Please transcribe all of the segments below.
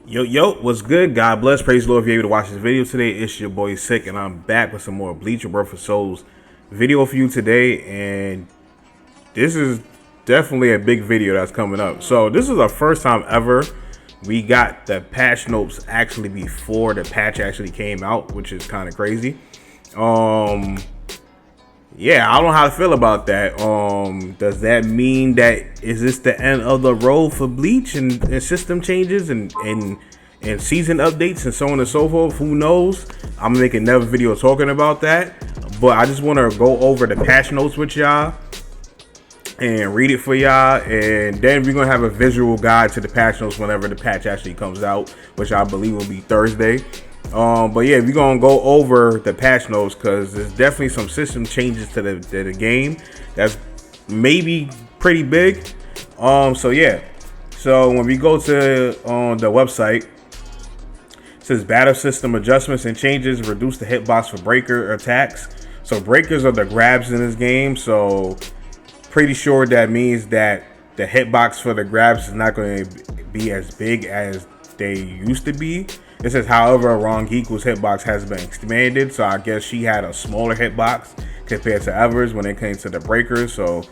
Yo, what's good? God bless, praise the Lord if you're able to watch this video today. It's your boy Sick, and I'm back with some more Bleach Rebirth for Souls video for you today. And this is definitely a big video that's coming up. So this is the first time ever we got the patch notes actually before the patch actually came out, which is kind of crazy. Yeah, I don't know how to feel about that. Does that mean that is this the end of the road for Bleach and system changes and season updates and so on and so forth? Who knows? I'm gonna make another video talking about that. But I just want to go over the patch notes with y'all and read it for y'all, and then we're gonna have a visual guide to the patch notes whenever the patch actually comes out, which I believe will be Thursday. But yeah, we're gonna go over the patch notes because there's definitely some system changes to the game that's maybe pretty big. So yeah, so when we go to the website, it says battle system adjustments and changes reduce the hitbox for breaker attacks. So breakers are the grabs in this game, so pretty sure that means that the hitbox for the grabs is not going to be as big as they used to be. It says, however, Rangiku's hitbox has been expanded, so I guess she had a smaller hitbox compared to others when it came to the breakers, so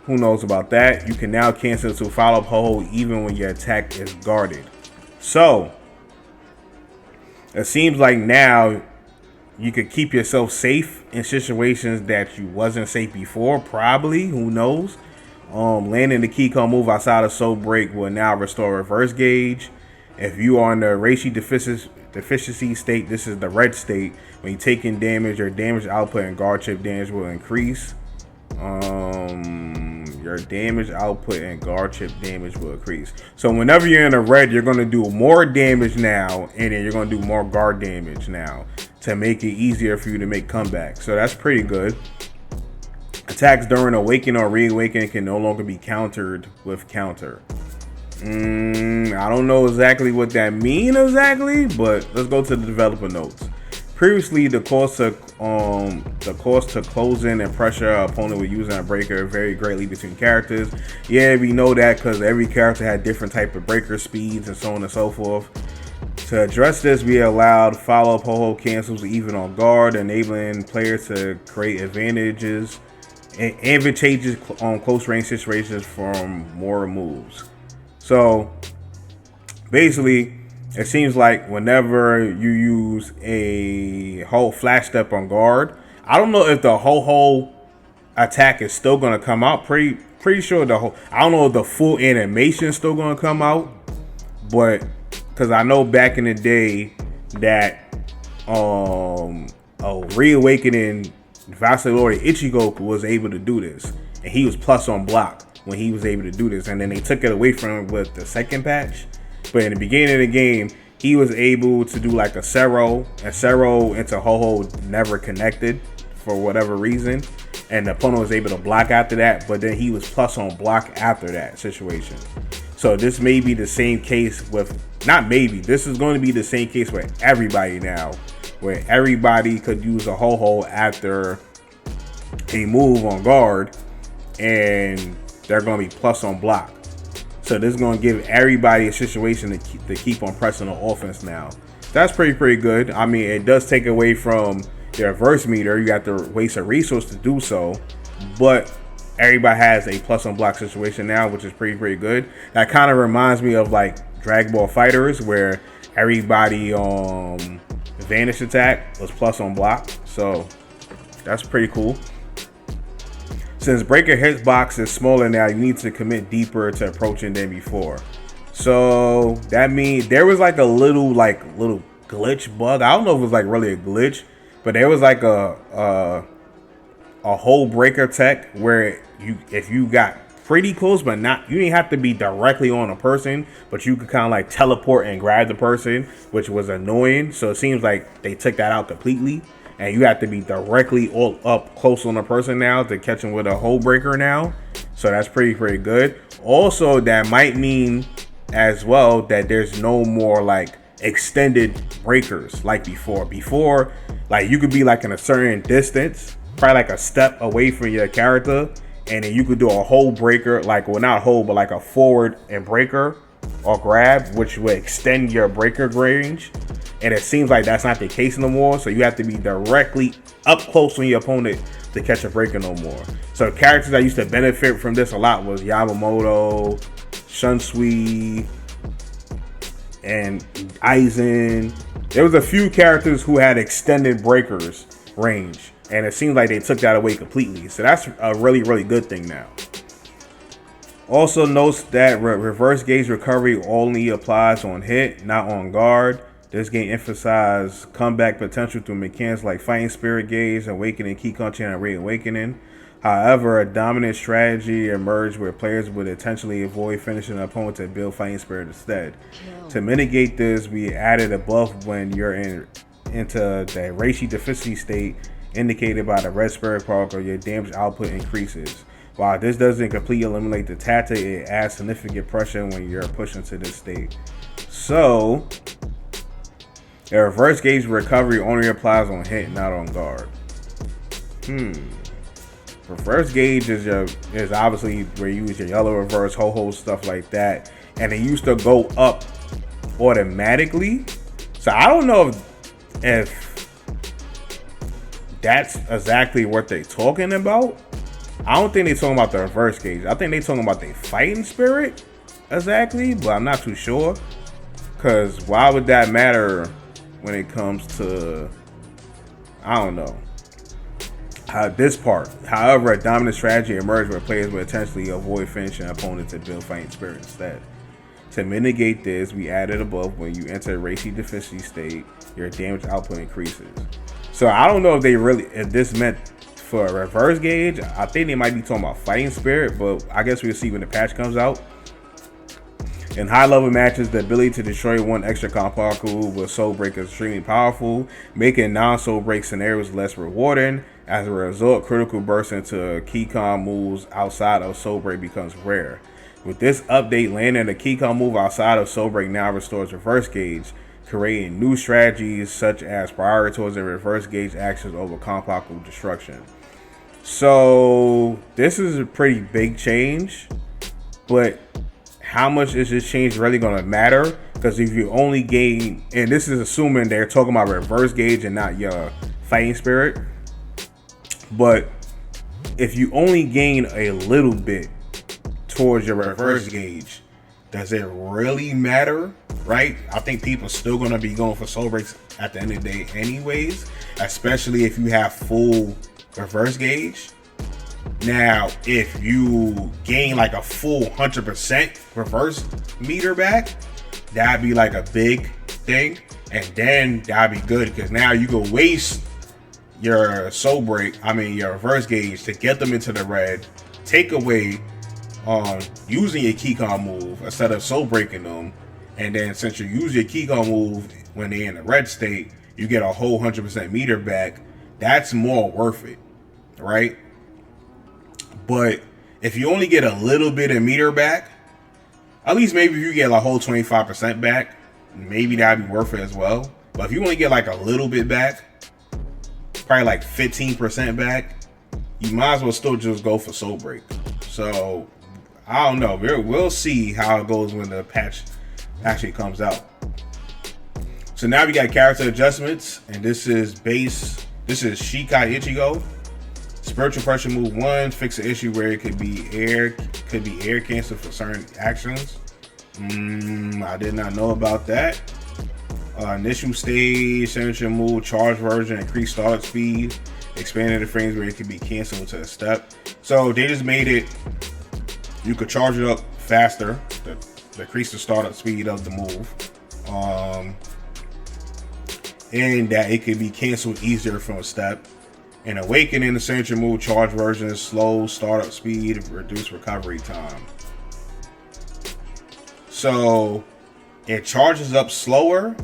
who knows about that. You can now cancel to follow-up hold even when your attack is guarded. So, it seems like now you could keep yourself safe in situations that you wasn't safe before, probably, who knows. Landing the key code move outside of soul break will now restore reverse gauge. If you are in the urahara deficiency state, this is the red state. When you're taking damage, your damage output and guard chip damage will increase. Your damage output and guard chip damage will increase. So whenever you're in the red, you're going to do more damage now, and then you're going to do more guard damage now to make it easier for you to make comebacks. So that's pretty good. Attacks during awakening or reawakening can no longer be countered with counter. I don't know exactly what that means exactly, but let's go to the developer notes. Previously, the cost to close in and pressure an opponent with using a breaker varied greatly between characters. Yeah, we know that because every character had different type of breaker speeds and so on and so forth. To address this, we allowed follow-up hold cancels even on guard, enabling players to create advantageous on close range situations from more moves. So basically, it seems like whenever you use a whole flash step on guard, I don't know if the whole attack is still going to come out. Pretty sure I don't know if the full animation is still going to come out, but because I know back in the day that a reawakening Vasalori Ichigo was able to do this, and he was plus on block when he was able to do this, and then they took it away from him with the second patch. But in the beginning of the game, he was able to do like a Sero, and Sero into Ho-Ho never connected for whatever reason, and the opponent was able to block after that, but then he was plus on block after that situation. So this may be the same case with, not maybe, this is going to be the same case with everybody now, where everybody could use a Ho-Ho after a move on guard, and they're going to be plus on block. So this is going to give everybody a situation to keep on pressing the offense now. That's pretty good. I mean, it does take away from the reverse meter. You have to waste a resource to do so, but everybody has a plus on block situation now, which is pretty good. That kind of reminds me of like Dragon Ball FighterZ, where everybody Vanish attack was plus on block. So that's pretty cool. Since breaker hitbox is smaller now, you need to commit deeper to approaching than before. So that means there was like a little glitch bug. I don't know if it was like really a glitch, but there was like a whole breaker tech where if you got pretty close, but not, you didn't have to be directly on a person, but you could kind of like teleport and grab the person, which was annoying. So it seems like they took that out completely. And you have to be directly all up close on a person now to catch them with a hole breaker now. So that's pretty good. Also, that might mean as well that there's no more like extended breakers like before. Before, like you could be like in a certain distance, probably like a step away from your character, and then you could do a whole breaker, like, well, not a whole, but like a forward and breaker or grab, which would extend your breaker range. And it seems like that's not the case no more. So you have to be directly up close on your opponent to catch a breaker no more. So characters that used to benefit from this a lot was Yamamoto, Shunsui, and Aizen. There was a few characters who had extended breakers range, and it seems like they took that away completely. So that's a really, really good thing now. Also notes that reverse gauge recovery only applies on hit, not on guard. This game emphasizes comeback potential through mechanics like fighting spirit gauge, awakening, key punching, and reawakening. However, a dominant strategy emerged where players would intentionally avoid finishing an opponent to build fighting spirit instead. To mitigate this, we added a buff when you're into the reishi deficiency state indicated by the red spirit particle, your damage output increases. While this doesn't completely eliminate the tactic, it adds significant pressure when you're pushing to this state. So, the reverse gauge recovery only applies on hit, not on guard. Reverse gauge is obviously where you use your yellow reverse, ho-ho, stuff like that. And it used to go up automatically. So I don't know if that's exactly what they're talking about. I don't think they're talking about the reverse gauge. I think they're talking about the fighting spirit exactly, but I'm not too sure. Because why would that matter when it comes to, I don't know, this part. However, a dominant strategy emerged where players would intentionally avoid finishing opponents and build fighting spirit instead. To mitigate this, we added a buff when you enter a reishi deficiency state, your damage output increases. So I don't know if this meant for a reverse gauge. I think they might be talking about fighting spirit, but I guess we'll see when the patch comes out. In high level matches, the ability to destroy one extra Kapaku with Soul Break is extremely powerful, making non-Soul Break scenarios less rewarding. As a result, critical bursts into Keycon moves outside of Soul Break becomes rare. With this update, landing a Keycon move outside of Soul Break now restores reverse gauge, creating new strategies such as prioritizing reverse gauge actions over Kapaku destruction. So this is a pretty big change, but how much is this change really going to matter? Because if you only gain, and this is assuming they're talking about reverse gauge and not your fighting spirit, but if you only gain a little bit towards your reverse gauge, does it really matter? Right? I think people are still going to be going for soul breaks at the end of the day anyways, especially if you have full reverse gauge. Now, if you gain like a full 100% reverse meter back, that'd be like a big thing, and then that'd be good because now you can waste your soul break, your reverse gauge to get them into the red, take away using your Keycon move instead of soul breaking them, and then since you use your Keycon move when they're in the red state, you get a whole 100% meter back. That's more worth it, right? But if you only get a little bit of meter back, at least maybe if you get a whole 25% back, maybe that'd be worth it as well. But if you only get like a little bit back, probably like 15% back, you might as well still just go for soul break. So I don't know. We'll see how it goes when the patch actually comes out. So now we got character adjustments, and this is shikai ichigo. Spiritual pressure move 1, fix an issue where it could be air cancel for certain actions. I did not know about that. Initial stage, signature move, charge version, increase startup speed, expanded the frames where it can be canceled to a step. So they just made it, you could charge it up faster to increase the startup speed of the move. And that it could be canceled easier from a step. And awakening the signature move, charge version, slow startup speed, reduce recovery time. So it charges up slower,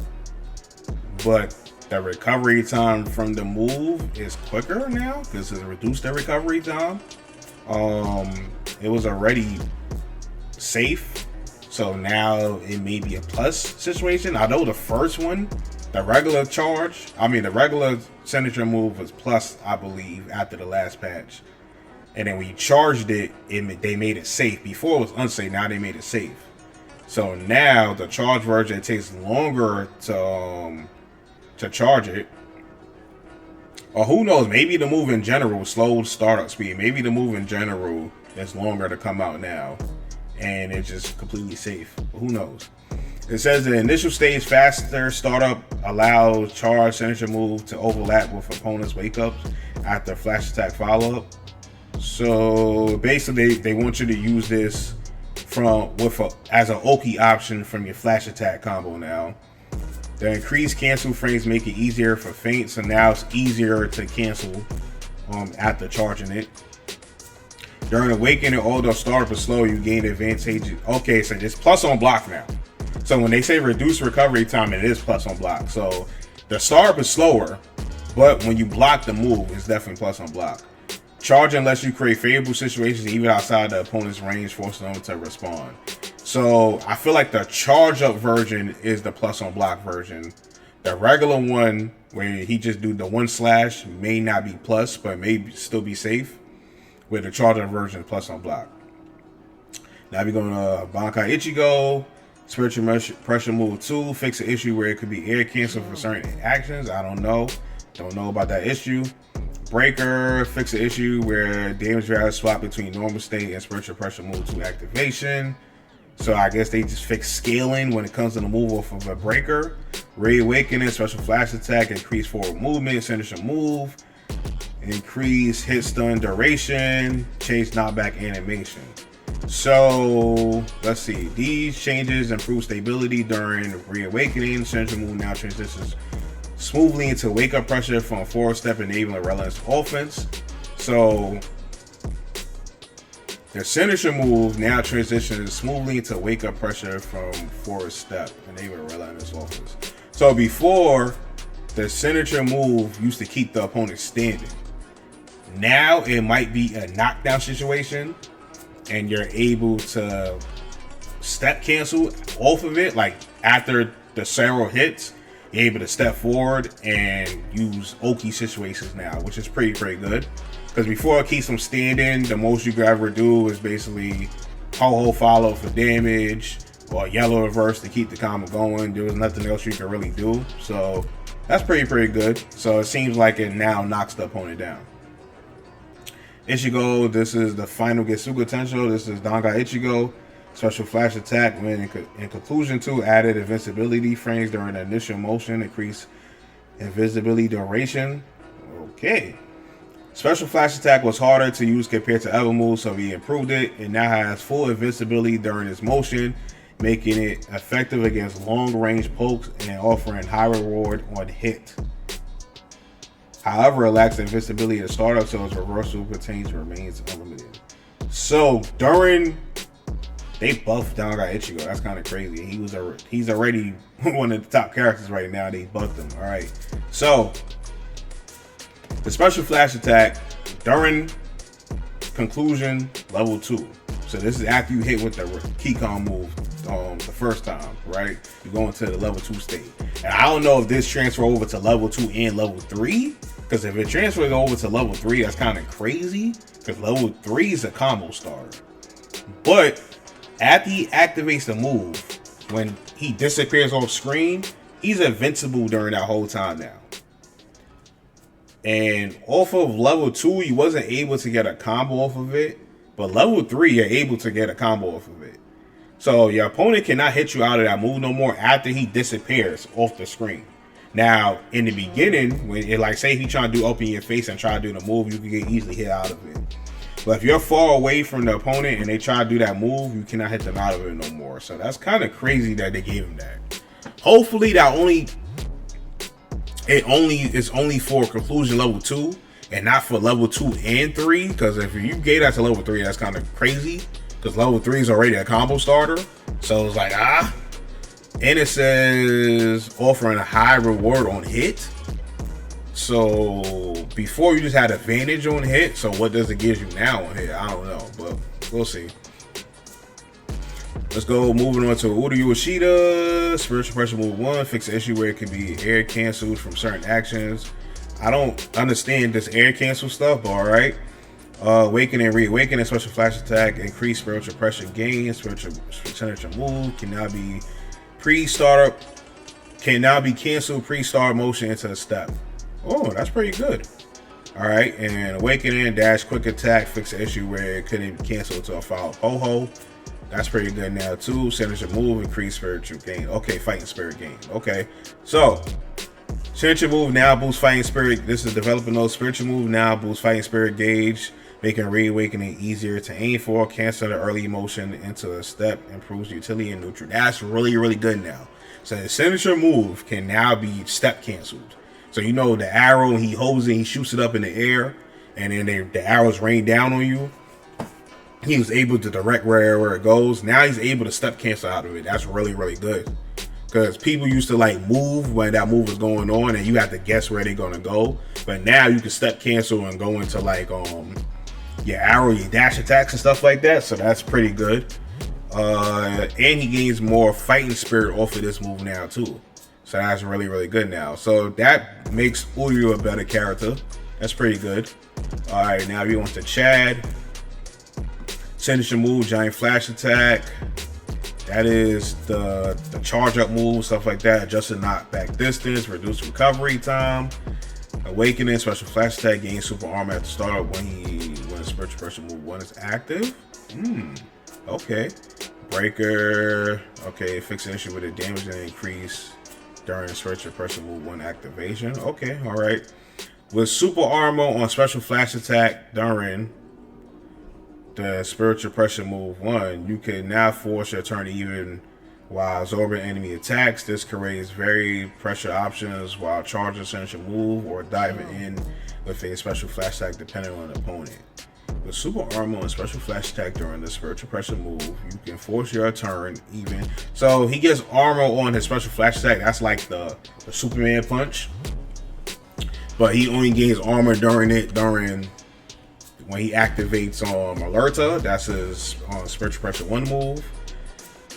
but the recovery time from the move is quicker now because it's reduced the recovery time. It was already safe, so now it may be a plus situation. I know the first one, the regular signature move was plus, I believe, after the last patch. And then when you charged it, they made it safe. Before it was unsafe, now they made it safe. So now the charge version, it takes longer to charge it. Or who knows, maybe the move in general slowed startup speed. Maybe the move in general is longer to come out now. And it's just completely safe. But who knows? It says the initial stage faster startup allows charge signature move to overlap with opponent's wake ups after flash attack follow up. So basically they want you to use this as an Oki option from your flash attack combo now. The increased cancel frames make it easier for feint, so now it's easier to cancel after charging it. During awakening, although startup is slow, you gain advantage. Okay, so it's plus on block now. So when they say reduce recovery time, it is plus on block. So the startup is slower, but when you block the move, it's definitely plus on block. Charging lets you create favorable situations even outside the opponent's range, forcing them to respond. So I feel like the charge up version is the plus on block version. The regular one, where he just do the 1 / may not be plus, but may still be safe. With the charge up version plus on block. Now we're going to bankai ichigo. Spiritual pressure move 2. Fix an issue where it could be air cancel for certain actions. I don't know. Don't know about that issue. Breaker. Fix an issue where damage value swap between normal state and spiritual pressure move 2 activation. So I guess they just fix scaling when it comes to the move off of a breaker. Reawakening. Special flash attack. Increase forward movement. Signature move. Increase hit stun duration. Change knockback animation. So let's see. These changes improve stability during reawakening. Signature move now transitions smoothly into wake up pressure from forward step, enabling relentless offense. So the signature move now transitions smoothly into wake up pressure from forward step, enabling relentless offense. So before, the signature move used to keep the opponent standing. Now it might be a knockdown situation and you're able to step cancel off of it. Like after the several hits, you're able to step forward and use Oki situations now, which is pretty good. Because before it keeps them standing, the most you could ever do is basically ho-ho follow for damage or yellow reverse to keep the combo going. There was nothing else you could really do. So that's pretty good. So it seems like it now knocks the opponent down. Ichigo, this is the final Getsuga Tensho. This is Dangai Ichigo. Special flash attack when in conclusion to added invincibility frames during the initial motion, increase invisibility duration. Okay. Special flash attack was harder to use compared to other moves, so he improved it. It now has full invincibility during its motion, making it effective against long range pokes and offering high reward on hit. However, it lacks invincibility at startup, so its reversal remains unlimited. So they buffed Dangai Ichigo. That's kind of crazy. He's already one of the top characters right now. They buffed him. All right. So the special flash attack during conclusion level 2. So this is after you hit with the Kikon move the first time, right? You go into the level 2 state. And I don't know if this transfer over to level 2 and level 3. Because if it transfers over to level 3, that's kind of crazy. Because level 3 is a combo starter. But after he activates the move, when he disappears off screen, he's invincible during that whole time now. And off of level 2, he wasn't able to get a combo off of it. But level 3, you're able to get a combo off of it. So your opponent cannot hit you out of that move no more after he disappears off the screen. Now, in the beginning, when it, like say he trying to do open your face and try to do the move, you can get easily hit out of it. But if you're far away from the opponent and they try to do that move, you cannot hit them out of it no more. So that's kind of crazy that they gave him that. Hopefully it's only for conclusion level 2 and not for level 2 and 3. Because if you gave that to level 3, that's kind of crazy. Because level 3 is already a combo starter. So it's like, And it says offering a high reward on hit. So before you just had advantage on hit. So what does it give you now on hit? I don't know, but we'll see. Let's go moving on to Uryuu Ishida. Spiritual pressure move 1. Fix an issue where it can be air canceled from certain actions. I don't understand this air cancel stuff, but alright. Awakening, reawakening, special flash attack, increase spiritual pressure gain, spiritual signature move, can now be canceled pre-start motion into a step. Oh, that's pretty good. Alright, and awakening, dash, quick attack, fix the issue where it couldn't cancel to a follow ho-ho. That's pretty good now too. Signature move, increase spiritual gain. Okay, fighting spirit gain. Okay, so signature move now boosts fighting spirit. This is developing those spiritual move now boosts fighting spirit gauge, making reawakening easier to aim for. Cancel the early motion into a step, improves utility and neutral. That's really, really good now. So the signature move can now be step canceled. So you know the arrow, he holds it, he shoots it up in the air, and then the arrows rain down on you. He was able to direct where it goes. Now he's able to step cancel out of it. That's really, really good. Because people used to like move when that move was going on, and you have to guess where they're gonna go. But now you can step cancel and go into like your arrow, your dash attacks and stuff like that. So that's pretty good. And he gains more fighting spirit off of this move now too. So that's really, really good now. So that makes Uryuu a better character. That's pretty good. All right, now we want to Chad. Signature move, giant flash attack. That is the charge up move, stuff like that. Adjusted knockback distance, reduce recovery time. Awakening, special flash attack, gain super armor at the start when spiritual pressure move 1 is active. Okay. Breaker. Okay, fix an issue with the damage and increase during spiritual pressure move 1 activation. Okay, alright. With super armor on special flash attack during the spiritual pressure move 1, you can now force your turn even while absorbing enemy attacks. This creates very pressure options while charging signature move or diving in with a special flash attack depending on the opponent. With super armor and special flash attack during the spiritual pressure move, you can force your turn even. So he gets armor on his special flash attack. That's like the Superman punch. But he only gains armor during when he activates Alerta. That's his spiritual pressure 1 move.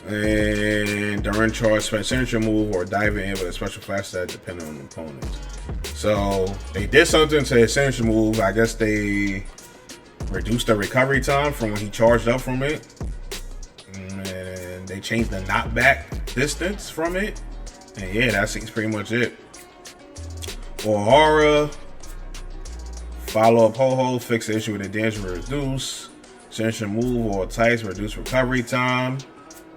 And during charge signature move or diving in with a special flash attack depending on the opponent. So they did something to his signature move. I guess they reduced the recovery time from when he charged up from it, and they changed the knockback distance from it, and yeah, that's pretty much it. Urahara, follow up ho-ho, fix the issue with the damage, reduce signature move or tights, reduce recovery time,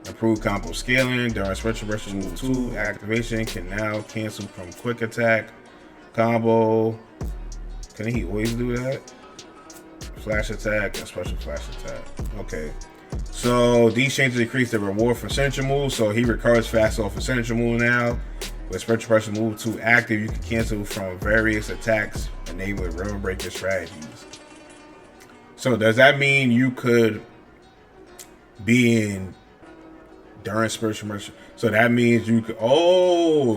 improve combo scaling during spiritual pressure move 2 activation, can now cancel from quick attack combo. Can he always do that? Flash attack and special flash attack. Okay. So these changes increase the reward for signature move. So he recovers fast off a signature move now. With spiritual pressure move 2 active, you can cancel from various attacks, enabling river breaker strategies. So does that mean you could be in during spiritual pressure? So that means you could,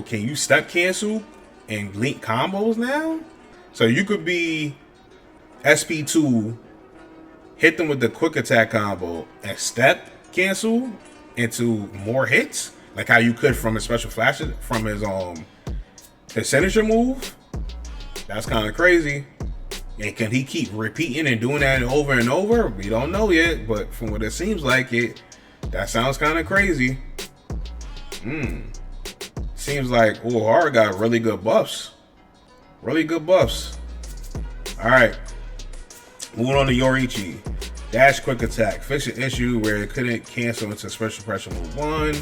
can you step cancel and link combos now? So you could be SP2, hit them with the quick attack combo and step cancel into more hits, like how you could from his special flash from his signature move. That's kind of crazy. And can he keep repeating and doing that over and over? We don't know yet, but from what it seems like that sounds kind of crazy. Seems like Urahara got really good buffs. All right. Moving on to yoruichi. Dash quick attack. Fix an issue where it couldn't cancel into special pressure move 1.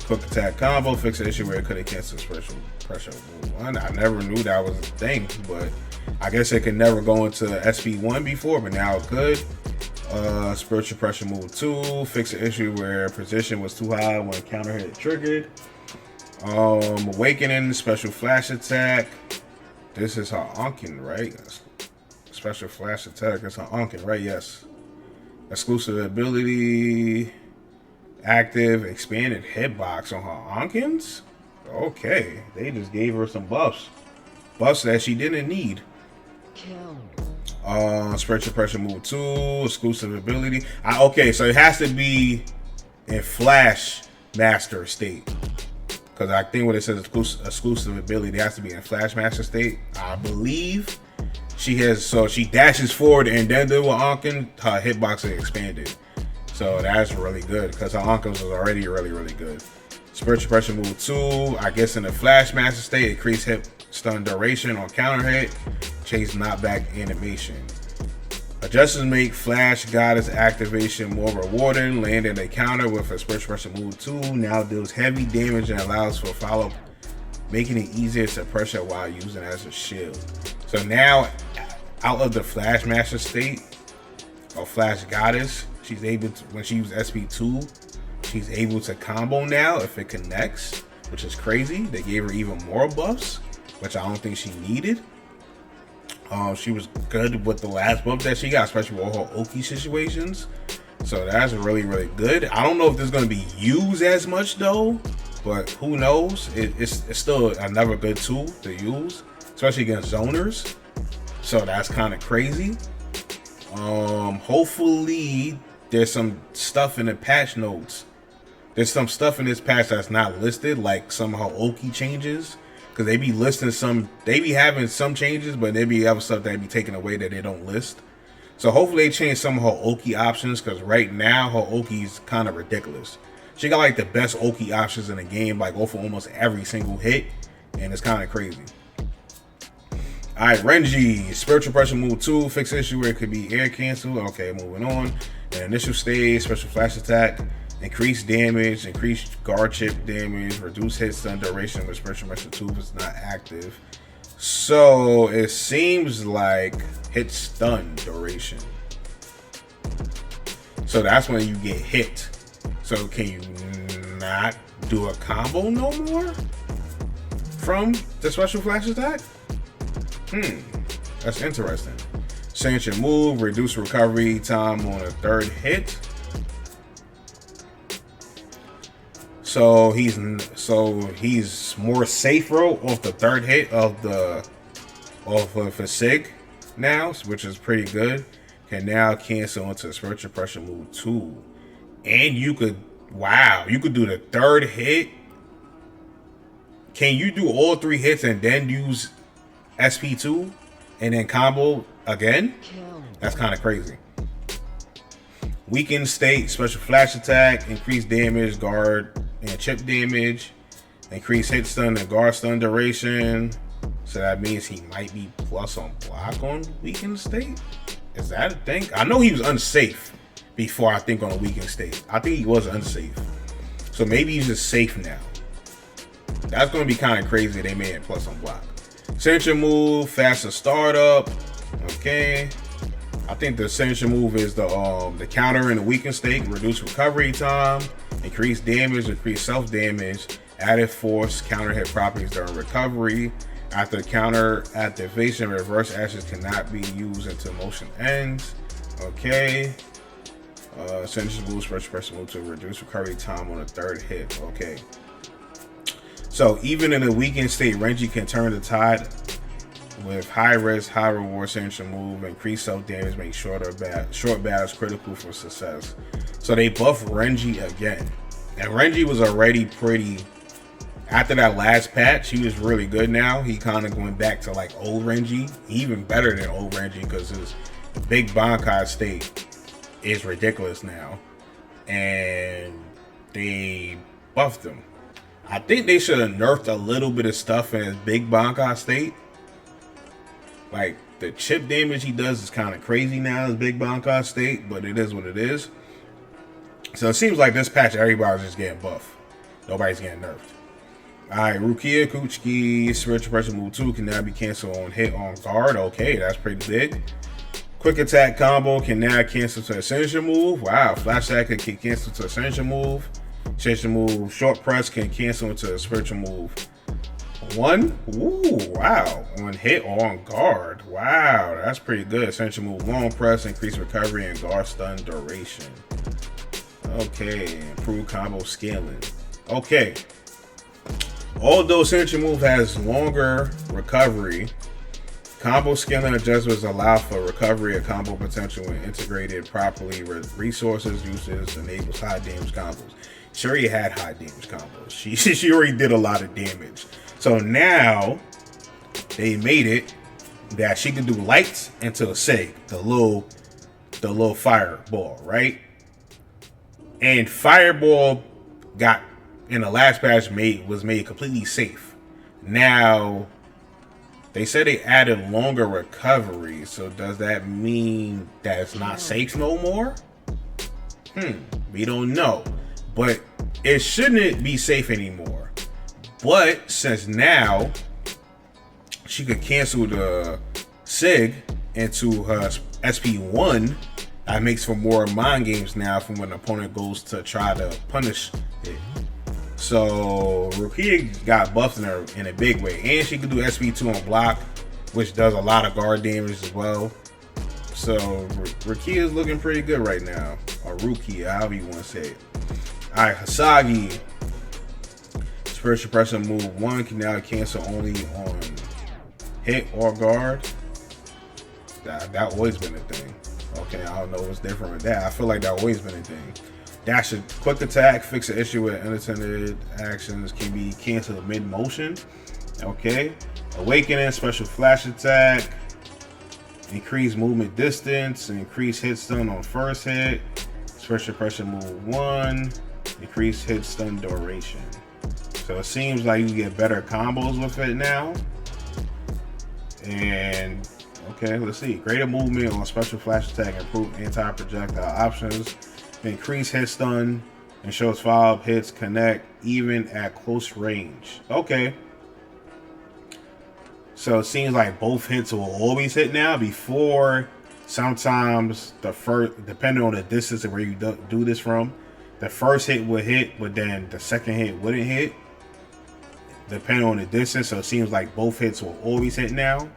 Quick attack combo. Fix an issue where it couldn't cancel special pressure move 1. I never knew that was a thing, but I guess it could never go into SP1 before, but now it could. Spiritual pressure move 2. Fix an issue where position was too high when counter hit triggered. Awakening. Special flash attack. This is her Ankin, right? Special flash attack. It's an Ankin, right? Yes. Exclusive ability. Active. Expanded hitbox on her Ankins. Okay. They just gave her some buffs. Buffs that she didn't need. Spiritual pressure move 2. Exclusive ability. Okay, so it has to be in flash master state. Because I think what it says exclusive ability, it has to be in flash master state. I believe she dashes forward and then do an Ankin, her hitbox is expanded. So that's really good because her Ankins was already really good. Spiritual Pressure move 2, I guess in the Flash Master state, increase hit stun duration on counter hit, change knockback animation. Adjustments make Flash Goddess activation more rewarding. Landing a counter with a Spiritual Pressure move 2 now deals heavy damage and allows for follow-up, making it easier to pressure while using as a shield. So now, out of the Flash Master state, or Flash Goddess, she's able to, when she uses SP2, she's able to combo now if it connects, which is crazy. They gave her even more buffs, which I don't think she needed. She was good with the last buff that she got, especially with all her Oki situations. So that's really good. I don't know if this is going to be used as much though, but who knows? It's still another good tool to use, especially against zoners. So that's kind of crazy. Hopefully there's some stuff in the patch notes. There's some stuff in this patch that's not listed, like some of her Oki changes. Because they be listing they be having some changes, but there be other stuff that be taken away that they don't list. So hopefully they change some of her Oki options, because right now her Oki is kind of ridiculous. She got like the best Oki options in the game, like go for almost every single hit, and it's kind of crazy. Alright, Renji, Spiritual Pressure move 2, fix issue where it could be air cancel. Okay, moving on. And initial stage, special flash attack. Increase damage, increase guard chip damage, reduce hit stun duration with Spiritual Pressure 2 if it's not active. So it seems like hit stun duration. So that's when you get hit. So can you not do a combo no more from the special flash attack? That's interesting. Signature move, reduce recovery time on a third hit. So he's more safer off the third hit of a sig now, which is pretty good. Can now cancel into Spiritual Pressure move 2. And you could do the third hit. Can you do all 3 hits and then use SP2 and then combo again? That's kind of crazy. Weakened state, special flash attack, increased damage, guard and chip damage, increased hit stun and guard stun duration. So that means he might be plus on block on weakened state. Is that a thing? I know he was unsafe before, I think, on a weakened state. I think he was unsafe. So maybe he's just safe now. That's going to be kind of crazy. They made it plus on block. Signature move, faster startup. Okay. I think the signature move is the counter in the weakened state, reduce recovery time, increase damage, increase self damage, added force, counter hit properties during recovery. After counter activation, reverse actions cannot be used until motion ends. Okay. Signature move, special pressure move to reduce recovery time on a third hit. Okay. So even in a weakened state, Renji can turn the tide with high risk, high reward signature move, increase self damage, make short battles critical for success. So they buff Renji again. And Renji was already pretty, after that last patch, he was really good now. He kind of going back to like old Renji, even better than old Renji, because his big bankai state is ridiculous now. And they buffed him. I think they should have nerfed a little bit of stuff in his big bankai state. Like, the chip damage he does is kind of crazy now in his big bankai state, but it is what it is. So it seems like this patch, everybody's just getting buffed. Nobody's getting nerfed. Alright, Rukia, Kuchiki, Spiritual Pressure move 2 can now be canceled on hit on guard. Okay, that's pretty big. Quick attack combo can now cancel to a signature move. Wow, flash attack can cancel to a signature move. Signature move, short press can cancel into a spiritual move. 1. Ooh, wow. On hit or on guard. Wow, that's pretty good. Essential move, long press, increase recovery and guard stun duration. Okay, improve combo scaling. Okay. Although essential move has longer recovery, combo scaling adjustments allow for recovery of combo potential when integrated properly with resources uses enables high damage combos. She already had high damage combos. She already did a lot of damage. So now they made it that she could do lights into a sig, the little fireball, right? And fireball got in the last patch was made completely safe. Now they said they added longer recovery, so does that mean that it's not safe no more? We don't know, but it shouldn't be safe anymore. But since now she could cancel the sig into her SP1, that makes for more mind games now from when an opponent goes to try to punish it. So Rukia got buffed in a big way, and she could do SP2 on block, which does a lot of guard damage as well. So Rukia is looking pretty good right now, or Rukia, however you want to say it. All right, Hisagi. Spiritual pressure move 1 can now cancel only on hit or guard. That always been a thing. Okay, I don't know what's different with that. I feel like that always been a thing. Dash a quick attack, fix an issue with unintended actions, can be canceled mid-motion. Okay. Awakening, special flash attack, increase movement distance, increase hit stun on first hit, special pressure move 1, increase hit stun duration. So it seems like you get better combos with it now. And okay, let's see. Greater movement on special flash attack, improve anti-projectile options, increase hit stun, and shows follow-up hits connect even at close range. Okay. So it seems like both hits will always hit now. Before, sometimes the first, depending on the distance of where you do this from, the first hit would hit, but then the second hit wouldn't hit, depending on the distance. So it seems like both hits will always hit now.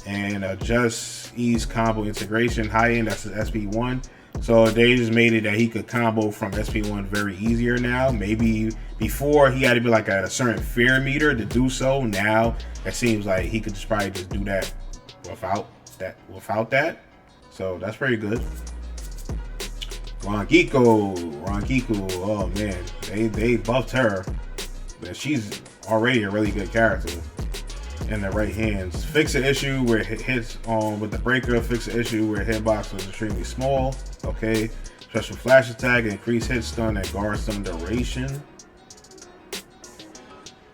And adjust ease combo integration, high end, that's his SP1. So they just made it that he could combo from SP1 very easier now. Maybe before he had to be like at a certain fear meter to do so. Now it seems like he could just probably just do that without that. So that's pretty good. Rangiku, oh man, they buffed her. But she's already a really good character in the right hands. Fix an issue where it hits with the breaker. Fix an issue where hitbox was extremely small. Okay. Special flash attack, increase hit stun and guard stun duration.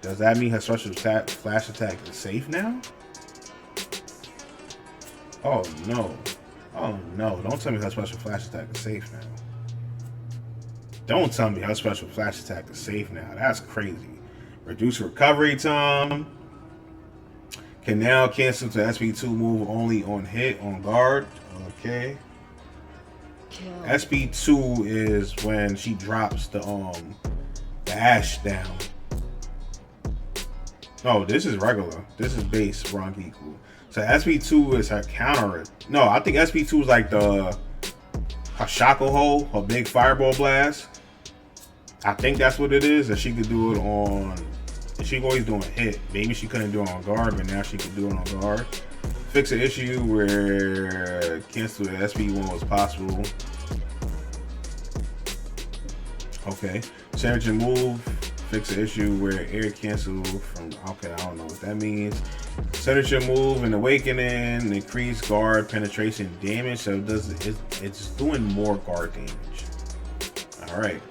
Does that mean her special flash attack is safe now? Oh no. Oh no. Don't tell me her special flash attack is safe now. Don't tell me her special flash attack is safe now. That's crazy. Reduce recovery time. Can now cancel to SP2 move only on hit, on guard. Okay. Kill. SP2 is when she drops the ash down. No, this is regular. This is base Rangiku. So SP2 is her counter. No, I think SP2 is like her shackle hole, her big fireball blast. I think that's what it is. That she could do it on. She always doing hit. Maybe she couldn't do it on guard, but now she could do it on guard. Fix an issue where cancel the SP1 was possible. Okay. Change your move. Fix an issue where air cancel from. Okay, I don't know what that means. Signature move and awakening. Increase guard penetration damage. So it's doing more guard damage. All right.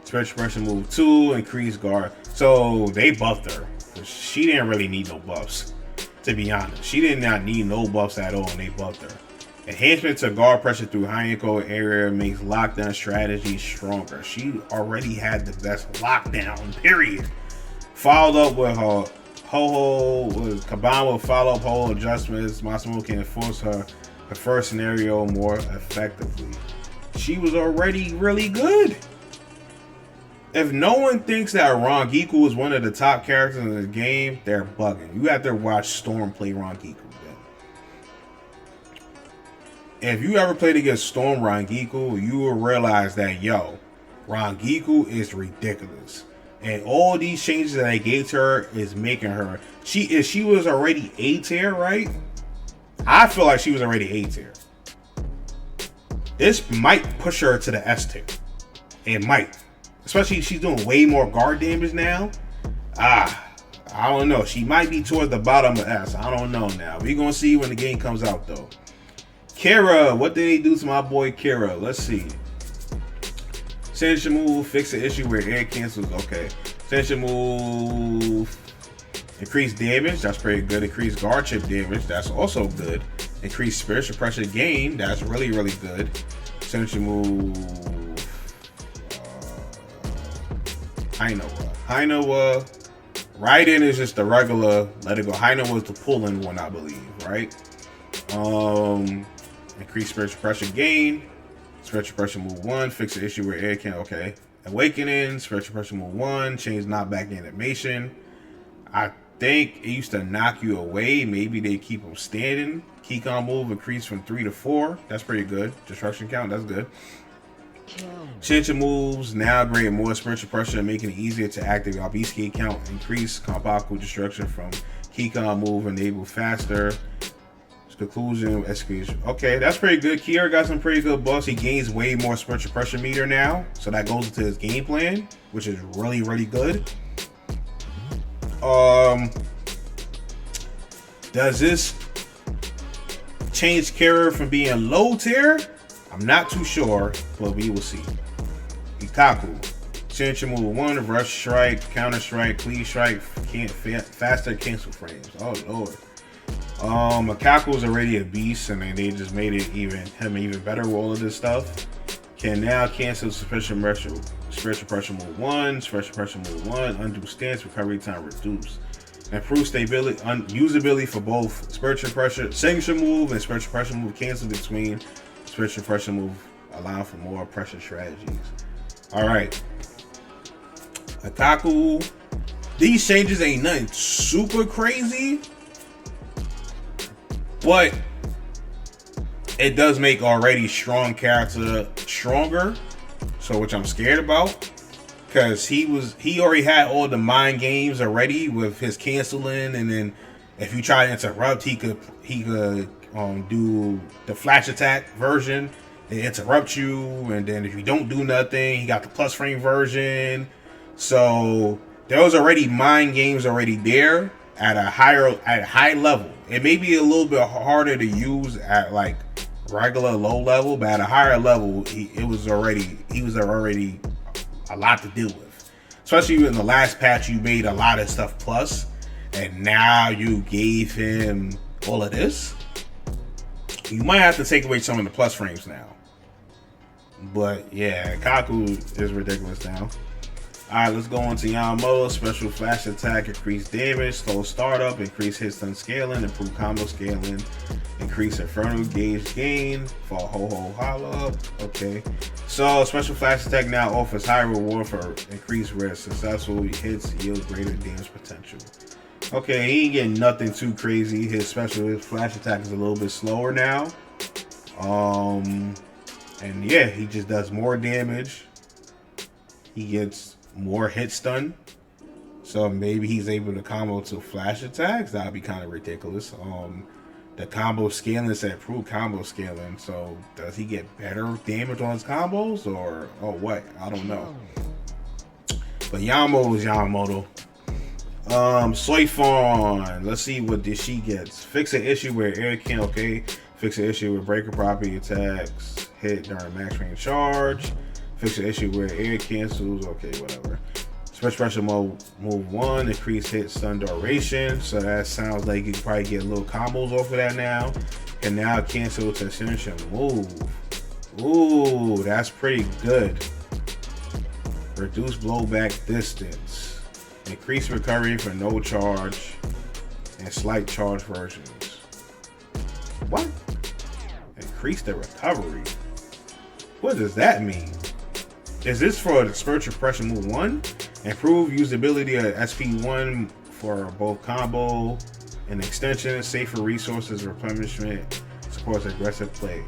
Special pressure move 2. Increase guard. So they buffed her. She didn't really need no buffs, to be honest. She did not need no buffs at all, and they buffed her. Enhancement to guard pressure through high encode area makes lockdown strategy stronger. She already had the best lockdown, period. Followed up with her combined with follow-up hold adjustments, Massimo can enforce her first scenario more effectively. She was already really good. If no one thinks that Rangiku is one of the top characters in the game, they're bugging. You have to watch Storm play Rangiku. If you ever played against Storm Rangiku, you will realize that, yo, Rangiku is ridiculous. And all these changes that I gave to her is making her... If she was already A tier, right? I feel like she was already A tier. This might push her to the S tier. It might. Especially she's doing way more guard damage now. I I don't know. She might be towards the bottom of S. I don't know now. We're going to see when the game comes out, though. Kira. What did they do to my boy Kira? Let's see. Signature move. Fix the issue where air cancels. Okay. Signature move. Increase damage. That's pretty good. Increase guard chip damage. That's also good. Increase spiritual pressure gain. That's really, really good. Signature move. Hainawa. Raiden is just the regular let it go. Hainawa was the pulling one, I believe, right? Increase spiritual pressure gain. Spiritual pressure move 1. Fix the issue where air can. Okay. Awakening. Spiritual pressure move 1. Change knockback animation. I think it used to knock you away. Maybe they keep them standing. Keycon move increase from 3 to 4. That's pretty good. Destruction count. That's good. Shinji moves now grant more spiritual pressure, making it easier to activate Obesque count. Increase Kampaku destruction from Keycon move, enable faster. Conclusion, execution. Okay, that's pretty good. Kira got some pretty good buffs. He gains way more spiritual pressure meter now, so that goes into his game plan, which is really, really good. Does this change Kira from being low tier? I'm not too sure, but we will see. Ikkaku. Signature move 1, rush strike, counter strike, cleave strike, faster cancel frames. Oh lord. Ikkaku is already a beast, and then they just made it him even better with all of this stuff. Can now cancel spiritual pressure move 1, spiritual pressure move 1, undo stance, recovery time reduced. Improve stability, usability for both spiritual pressure, signature move, and spiritual pressure move cancel between spiritual pressure move, allowing for more pressure strategies. Alright. Ikkaku. These changes ain't nothing super crazy, but it does make already strong character stronger. So which I'm scared about. Because he already had all the mind games already with his canceling, and then if you try to interrupt, he could do the flash attack version and interrupt you, and then if you don't do nothing, he got the plus frame version. So there was already mind games already there at a high level. It may be a little bit harder to use at like regular low level, but at a higher level, he was already a lot to deal with. Especially in the last patch, you made a lot of stuff plus, and now you gave him all of this. You might have to take away some of the plus frames now. But yeah, Ikkaku is ridiculous now. Alright, let's go on to Yamamoto. Special flash attack, increase damage, slow startup, increase hit stun scaling, improve combo scaling, increase inferno gauge gain for ho hollow. Okay. So special flash attack now offers high reward for increased risk. Successful hits yield greater damage potential. Okay, he ain't getting nothing too crazy. His special flash attack is a little bit slower now. And yeah, he just does more damage. He gets more hit stun. So maybe he's able to combo to flash attacks. That'd be kind of ridiculous. The combo scaling said improved combo scaling. So does he get better damage on his combos or what? I don't know. But Yamamoto is Yamamoto. Soifon. Let's see what this she gets. Fix an issue where air can. Okay. Fix an issue with breaker property attacks hit during max range charge. Fix an issue where air cancels. Okay, whatever. Special pressure move 1, increase hit stun duration. So that sounds like you can probably get little combos off of that now. Can now cancel to signature move. Ooh, that's pretty good. Reduce blowback distance. Increase recovery for no charge and slight charge versions. What? Increase the recovery. What does that mean? Is this for the spiritual pressure move 1? Improve usability of SP1 for both combo and extension, safer resources replenishment, supports aggressive play.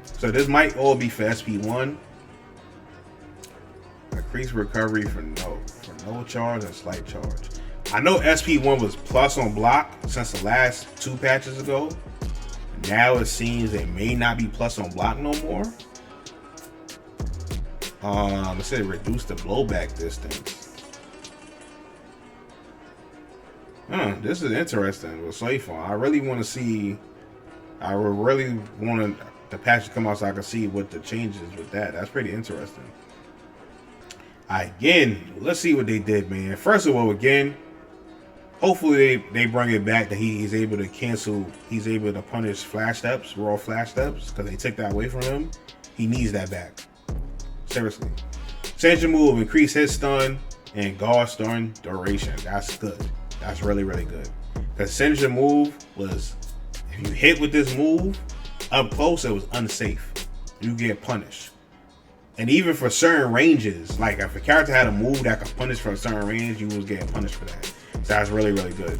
So this might all be for SP1. Increase recovery for no charge and slight charge. I know SP1 was plus on block since the last 2 patches ago. Now it seems it may not be plus on block no more. It said reduce the blowback distance. This is interesting with Slayfon. I really want to see. I really want the patch to come out so I can see what the changes with that. That's pretty interesting. Again, let's see what they did, man. First of all, again, hopefully they bring it back that he's able to cancel. He's able to punish flash steps, raw flash steps, because they took that away from him. He needs that back. Seriously. Senji move, increase hit stun and guard stun duration. That's good. That's really, really good. Because Senji move was, if you hit with this move up close, it was unsafe. You get punished. And even for certain ranges, like if a character had a move that could punish for a certain range, you was getting punished for that. So that's really, really good.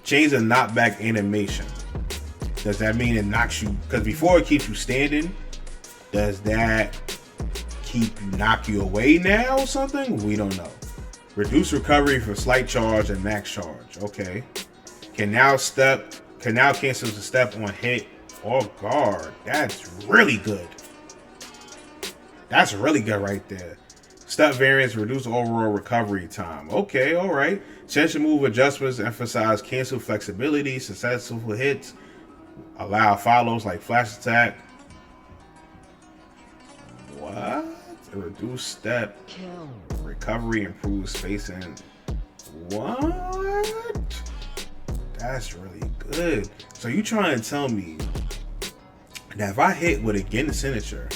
Change the knockback animation. Does that mean it knocks you? Because before it keeps you standing, does that knock you away now or something? We don't know. Reduce recovery for slight charge and max charge. Okay. Can now cancel the step on hit or guard. That's really good. That's really good right there. Step variance, reduce overall recovery time. Okay, all right. Senshi move adjustments emphasize cancel flexibility, successful hits, allow follows like flash attack. What? Reduce step recovery, improves spacing. What? That's really good. So you trying to tell me that if I hit with a Gen signature,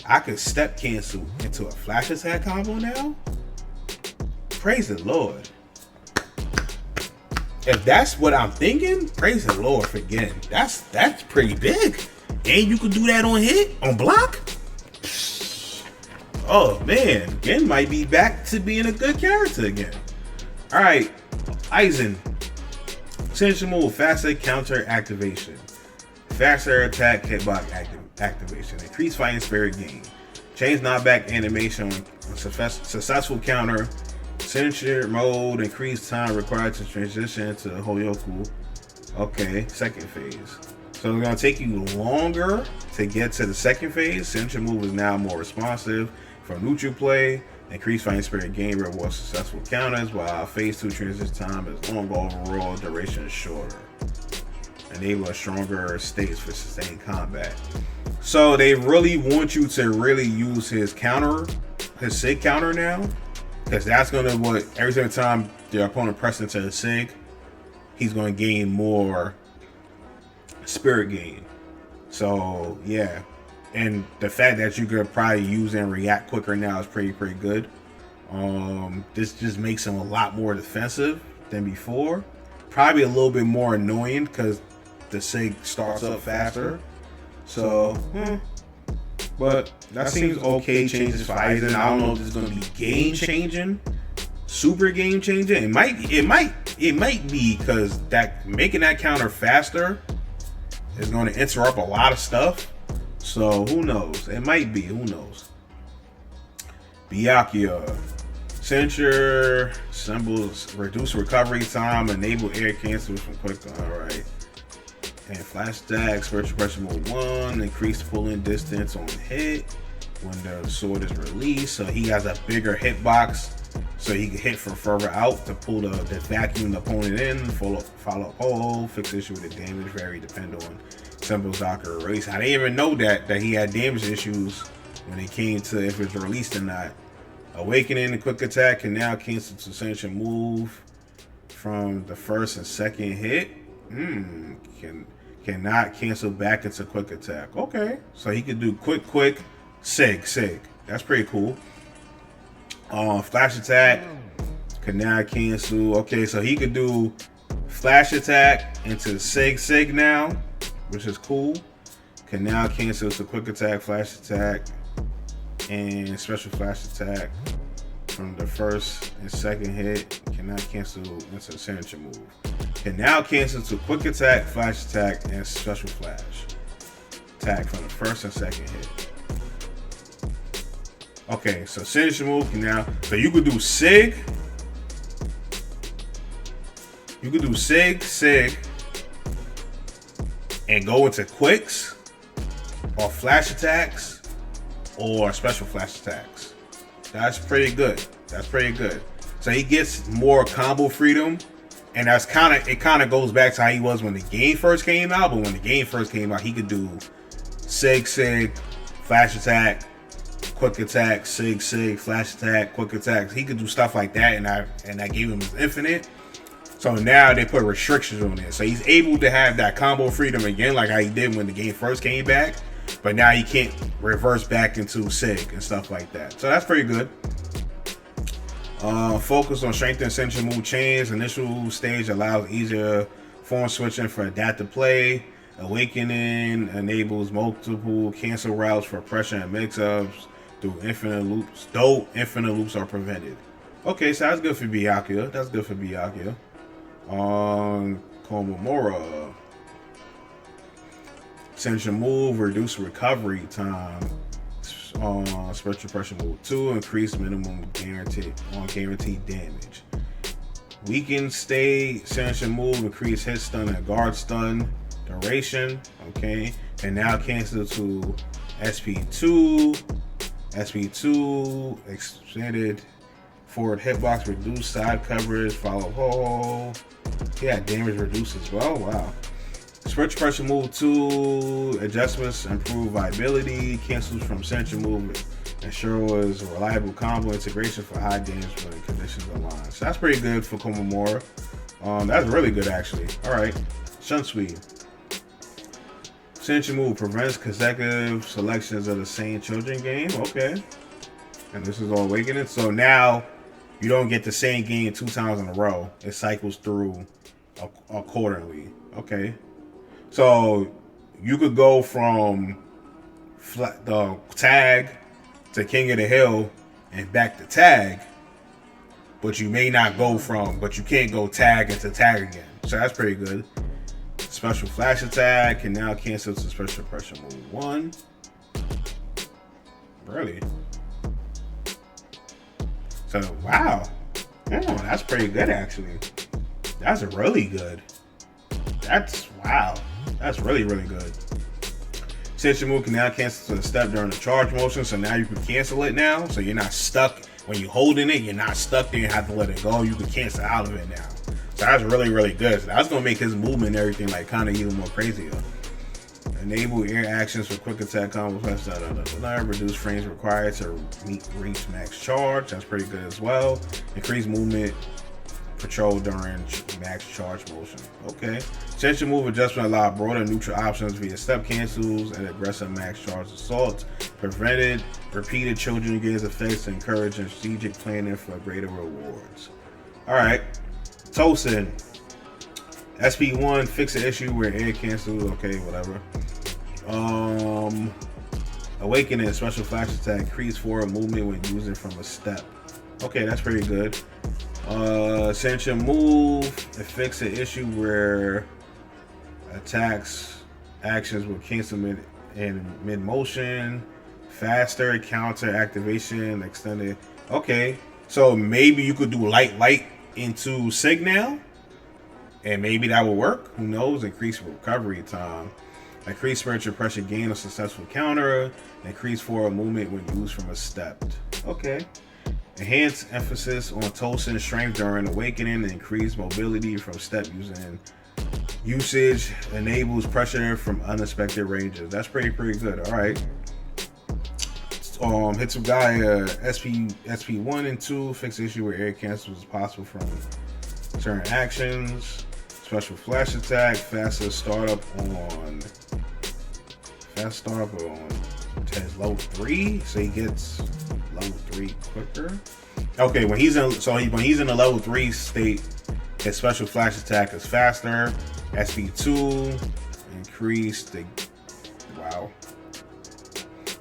I could step cancel into a flash attack combo now? Praise the Lord. If that's what I'm thinking, praise the Lord for Gen. That's pretty big. And you could do that on hit, on block? Oh man, Gen might be back to being a good character again. Alright, Aizen. Signature move, faster counter activation. Faster attack hitbox activation. Increased fighting spirit gain. Change knockback animation on successful counter. Signature mode, increased time required to transition to Hoyoku. Okay, second phase. So it's going to take you longer to get to the second phase. Signature move is now more responsive for neutral play. Increased fighting spirit gain rewards successful counters, while phase 2 transition time is longer, overall duration is shorter. Enable a stronger states for sustained combat. So they really want you to really use his counter, his sig counter now, because that's gonna what every single time the opponent presses into the sig, he's gonna gain more spirit gain. So yeah, and the fact that you could probably use and react quicker now is pretty good. This just makes him a lot more defensive than before. Probably a little bit more annoying because the sig starts up faster. So, but that seems okay. Changes for Aizen. I don't know if it's going to be game changing, super game changing. It might be because that making that counter faster is going to interrupt a lot of stuff. So who knows? It might be. Who knows? Byakuya. Censure symbols, reduce recovery time, enable air cancels from quick. Alright. And flash attack, spiritual pressure mode 1, increase pulling distance on hit when the sword is released. So he has a bigger hitbox, so he can hit from further out to pull the vacuum the opponent in, follow up hole, fix issue with the damage, vary depend on symbols Docker erase. I didn't even know that he had damage issues when it came to if it's released or not. Awakening and quick attack can now cancel to essential move from the first and second hit. Cannot cancel back into quick attack. Okay, so he could do quick, sig. That's pretty cool. Flash attack can now cancel. Okay, so he could do flash attack into sig now, which is cool. Can now cancel to quick attack, flash attack, and special flash attack from the first and second hit. Cannot cancel into signature move. Can now cancel to quick attack, flash attack, and special flash attack from the first and second hit. Okay, so signature move can now. So you could do sig. You could do sig, and go into quicks, or flash attacks, or special flash attacks. That's pretty good. So he gets more combo freedom And that's kind of goes back to how he was when the game first came out. But when the game first came out, he could do sig, flash attack, quick attack, sig, flash attack, quick attack. He could do stuff like that, and that gave him his infinite. So now they put restrictions on it. So he's able to have that combo freedom again, like how he did when the game first came back. But now he can't reverse back into sig and stuff like that. So that's pretty good. Focus on strength and essential move chains. Initial stage allows easier form switching for adaptive play. Awakening enables multiple cancel routes for pressure and mix-ups through infinite loops, though infinite loops are prevented. Okay, so that's good for Byakuya. That's good for Byakuya. Komamura. Essential move, reduce recovery time. Special pressure move 2, increase minimum guaranteed damage. Weaken stay, essential move, increase hit stun and guard stun duration. Okay, and now cancel to SP2. SP2 extended forward hitbox, reduce side coverage, follow hole. Yeah, damage reduced as well. Wow. Special pressure move 2, adjustments improve viability, cancels from essential move, ensures a reliable combo integration for high damage when conditions align. So that's pretty good for Komamura. That's really good actually. Alright. Shunsui. Essential move prevents consecutive selections of the same children game. Okay. And this is all awakening. So now you don't get the same game 2 times in a row. It cycles through accordingly. Okay. So you could go from the tag to King of the Hill and back to tag, but you may not go but you can't go tag into tag again. So that's pretty good. Special flash attack can now cancel to special pressure move 1. Really? So wow. Oh, that's pretty good actually. That's really good. That's wow. That's really, really good. Essential move can now cancel to the step during the charge motion, so now you can cancel it now. So you're not stuck when you're holding it. You're not stuck there. You have to let it go. You can cancel out of it now. So that's really, really good. So that's gonna make his movement and everything like kind of even more crazier. Enable air actions for quick attack combos. Reduce frames required to reach max charge. That's pretty good as well. Increase movement control during max charge motion. Okay. Essential move adjustment allow broader neutral options via step cancels and aggressive max charge assaults. Prevented repeated children gains effects to encourage strategic planning for greater rewards. Alright. Tousen. SP1 fix an issue where air cancels. Okay, whatever. Awakening special flash attack increase forward movement when using from a step. Okay, that's pretty good. Essential move, it fixes an issue where attacks actions will cancel in mid motion, faster counter activation, extended. Okay, so maybe you could do light into sig now, and maybe that will work. Who knows? Increase recovery time, increase spiritual pressure gain a successful counter, increase forward movement when used from a step. Okay. Enhance emphasis on Tousen strength during awakening and increase mobility from step usage. Enables pressure from unexpected ranges. That's pretty good. All right. Histugaya SP 1 and 2 fix issue where air cancels is possible from certain actions. Special flash attack, fast startup on his level 3, so he gets level 3 quicker. Okay, when he's in the level 3 state, his special flash attack is faster. SP2 increased the wow.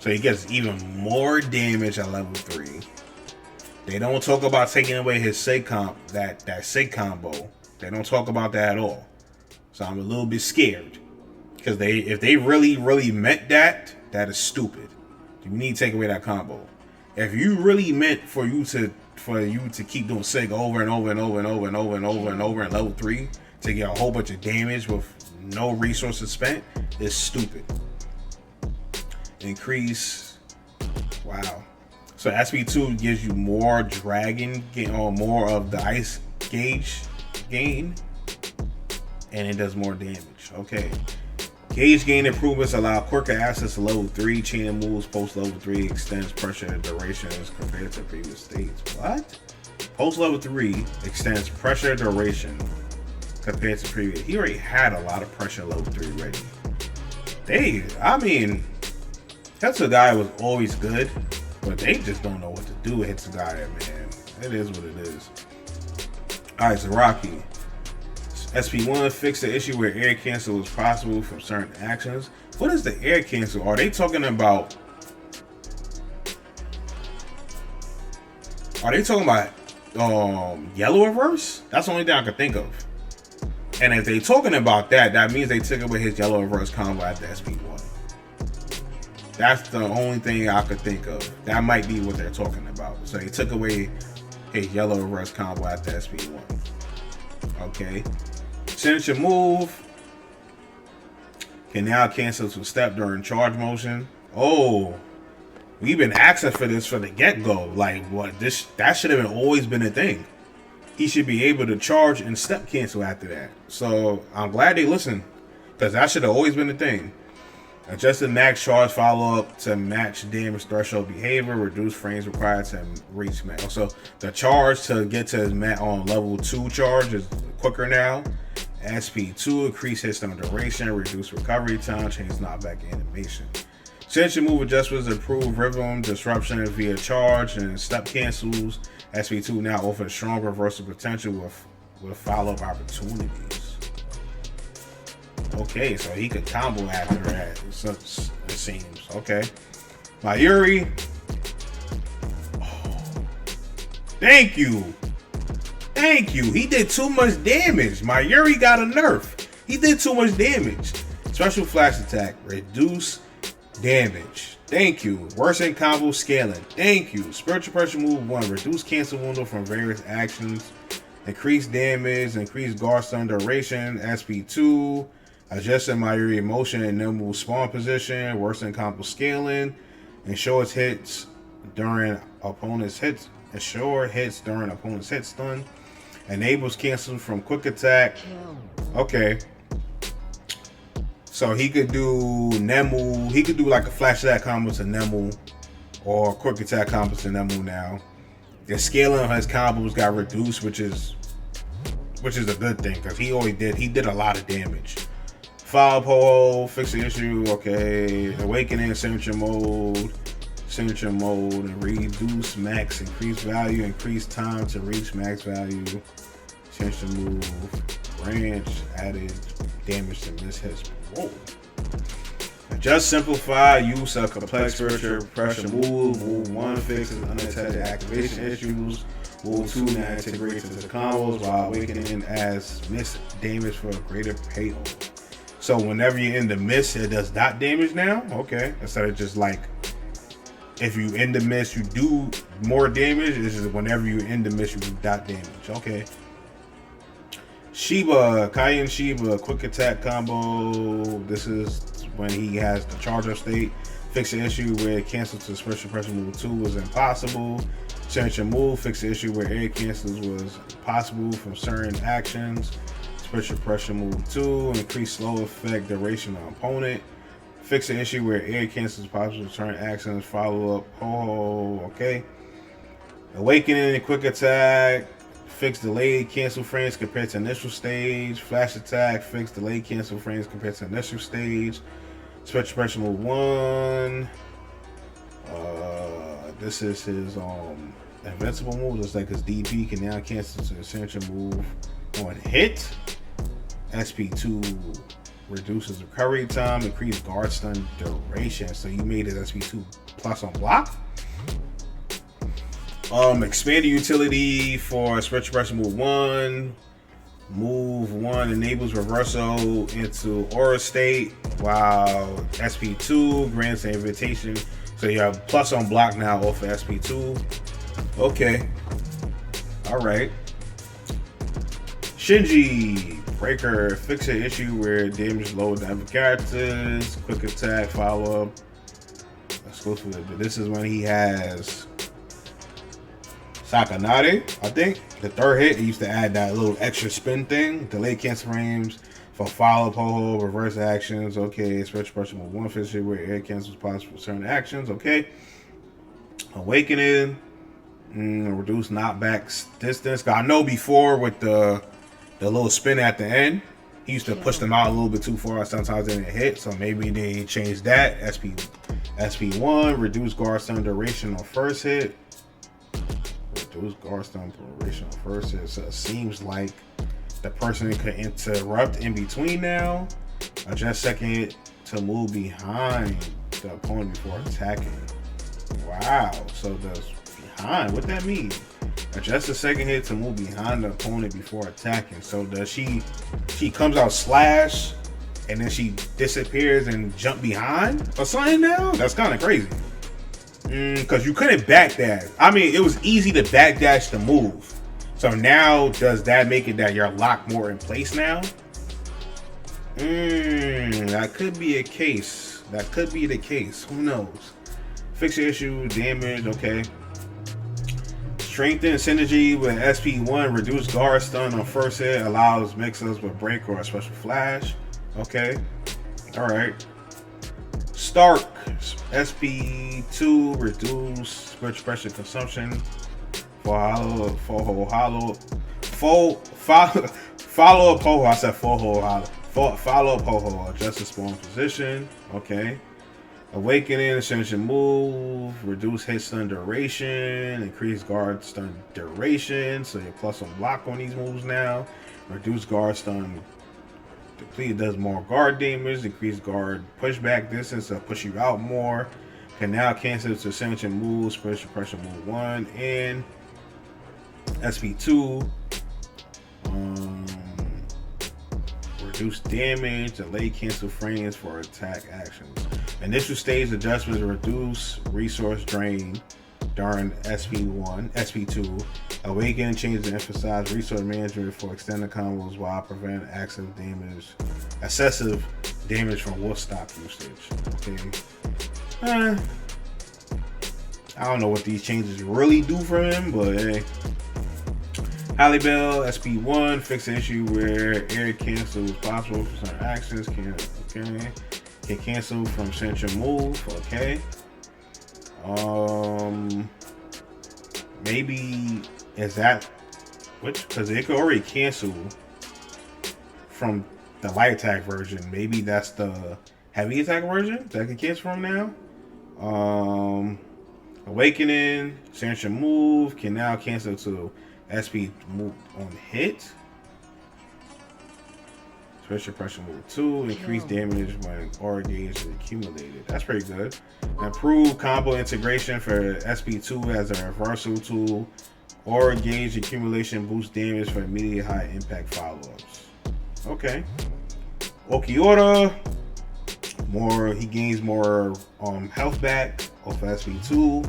So he gets even more damage at level 3. They don't talk about taking away his sig that sig combo. They don't talk about that at all. So I'm a little bit scared. Because if they really meant that is stupid. You need to take away that combo. If you really meant for you to keep doing sig over and over and over and over and over and over and over in level 3 to get a whole bunch of damage with no resources spent, it's stupid. Increase. Wow. So SP2 gives you more dragon, more of the ice gauge gain, and it does more damage. Okay. Gauge gain improvements allow quicker access to level 3 chain moves. Post level 3 extends pressure and durations compared to previous states. What? Post level 3 extends pressure duration compared to previous. He already had a lot of pressure level 3 already. I mean, Histugaya was always good, but they just don't know what to do with Histugaya, man. It is what it is. Alright, Zaraki. SP1 fixed the issue where air cancel was possible from certain actions. What is the air cancel? Are they talking about? Yellow reverse? That's the only thing I could think of. And if they talking about that, that means they took away his yellow reverse combo at the SP1. That's the only thing I could think of. That might be what they're talking about. So they took away his yellow reverse combo at the SP1. Okay. Signature move can now cancel to step during charge motion. Oh, we've been asking for this from the get-go. Like, what? That should have always been a thing. He should be able to charge and step cancel after that. So I'm glad they listened, because that should have always been a thing. Adjusted max charge follow-up to match damage threshold behavior. Reduce frames required to reach max. So the charge to get to his on level 2 charge is quicker now. SP2 increase hit stun duration, reduce recovery time, change knockback animation. Signature move adjustments improve rhythm disruption via charge and step cancels. SP2 now offers strong reversal potential with follow-up opportunities. Okay, so he could combo after that, it seems. Okay. Mayuri. Oh, thank you. Thank you. He did too much damage. Mayuri got a nerf. He did too much damage. Special flash attack. Reduce damage. Thank you. Worsen combo scaling. Thank you. Spiritual pressure move 1. Reduce cancel window from various actions. Increase damage. Increase guard stun duration. SP2. Adjusting Mayuri motion and nimble spawn position. Worsen combo scaling. Ensure hits during opponent's hits. Ensure hits during opponent's hit stun. Enables cancel from quick attack. Okay. So he could do Nemu. He could do like a flash attack combo to Nemu, or quick attack combo to Nemu now. The scaling of his combos got reduced, which is a good thing, because he did a lot of damage. File pole, fix the issue. Okay. Awakening, signature mode, and reduce max, increase value, increase time to reach max value. Signature move, branch, added damage to miss hits. Whoa. Adjust simplify, use a complex spiritual pressure move. Move 1 fixes unintended activation issues. Move 2 now integrates into combos while awakening as miss damage for a greater payoff. So whenever you're in the miss, it does dot damage now. Okay. Instead of just like, if you end the miss, you do more damage. This is whenever you end the miss, you do dot damage. Okay. Kaien Shiba, quick attack combo. This is when he has the charge up state. Fix the issue where cancel to special pressure move 2 was impossible. Signature move, fix the issue where air cancels was possible from certain actions. Special pressure move 2, increase slow effect duration on opponent. Fix the issue where air cancels possible from certain actions. Follow up. Oh, okay. Awakening, quick attack. Fix delayed cancel frames compared to initial stage. Flash attack. Fix delayed cancel frames compared to initial stage. Special pressure move 1. This is his invincible move. Looks like his DP can now cancel to the signature move on hit. SP2 reduces recovery time, increased guard stun duration. So you made it SP2 plus on block. Expanded utility for special pressure move 1. Move 1 enables reversal into aura state, while SP2 grants an invitation. So you have plus on block now off of SP2. Okay. Alright. Shinji. Breaker. Fix an issue where damage low with other characters. Quick attack. Follow up. Let's go through it. This is when he has Sakanade, I think. The third hit, it used to add that little extra spin thing. Delay cancel frames for follow, poho, reverse actions. Okay, special pressure move 1 fishing where air cancels possible for certain actions. Okay. Awakening. Reduce knockback distance. I know before with the little spin at the end, he used to push them out a little bit too far. Sometimes they didn't hit, so maybe they changed that. SP1, reduce guard stun duration on first hit. Reduce guard stun duration on first hit. So it seems like the person could interrupt in between now. Adjust second hit to move behind the opponent before attacking. Wow. So does behind? What that mean? Adjust the second hit to move behind the opponent before attacking. So does she comes out slash and then she disappears and jump behind or something now? That's kind of crazy. Because you couldn't backdash. I mean, it was easy to backdash the move. So now does that make it that you're locked more in place now? That could be a case. That could be the case. Who knows? Fix your issue, damage, okay. Strengthen synergy with SP1, reduce guard stun on first hit, allows mix-ups with break or a special flash. Okay. Alright. Stark, SP2, reduce spiritual pressure consumption. Follow up poho. I said follow up poho. Adjust the spawn position. Okay. Awakening, ascension move, reduce hit stun duration, increase guard stun duration, so you're plus on block on these moves now. Reduce guard stun, deplete does more guard damage, increase guard pushback distance, so push you out more. Can now cancel its ascension move, spiritual pressure move 1, and SP2. Reduce damage, delay cancel frames for attack actions. Initial stage adjustments reduce resource drain during SP2. Awaken changes to emphasize resource management for extended combos while prevent excessive damage from wolf stock usage. Okay. I don't know what these changes really do for him, but hey. Harribel, SP1, fix an issue where air cancel is possible for certain actions. Can cancel from central move. Okay. Maybe is that which? Because it could already cancel from the light attack version. Maybe that's the heavy attack version that can cancel from now. Awakening, central move can now cancel to SP move on hit. Special pressure move 2. Increase damage when aura gauge is accumulated. That's pretty good. Improve combo integration for SP2 as a reversal tool. Aura gauge accumulation boosts damage for immediate high impact follow-ups. Okay. Ulquiorra. He gains more health back off SP2.